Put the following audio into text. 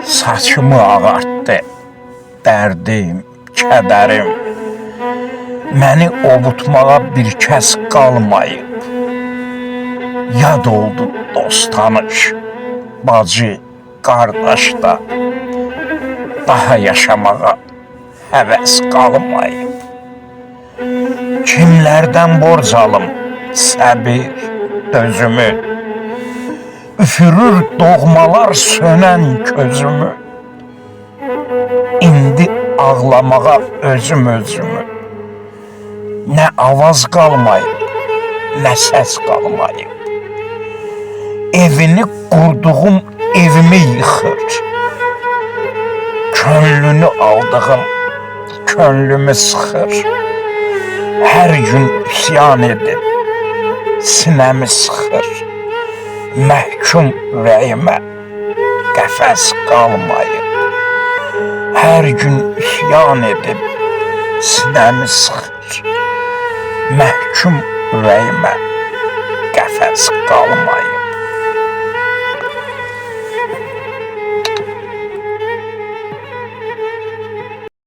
Saçımı ağartdı dərdim, kədərim. Məni ovutmağa bir kəs qalmayıb. Yad oldu dost tanış, bacı, qardaş da. Daha yaşamağa həvəs qalmayıb. Kimlərdən borc alım səbir, dözümü. Üfürür doğmalar sönən közümü. İndi ağlamağa özümü. Nə avaz qalmayıb, nə səs qalmayıb. Evini qurduğum evimi yıxır. Könlünü aldığım könlümü sıxır. Hər gün üsyan edib sinəmi sıxır. Məhkum ürəyimə qəfəs qalmayıb. Hər gün üsyan edib sinəmi sıxır. Məhkum ürəyimə qəfəs qalmayıb.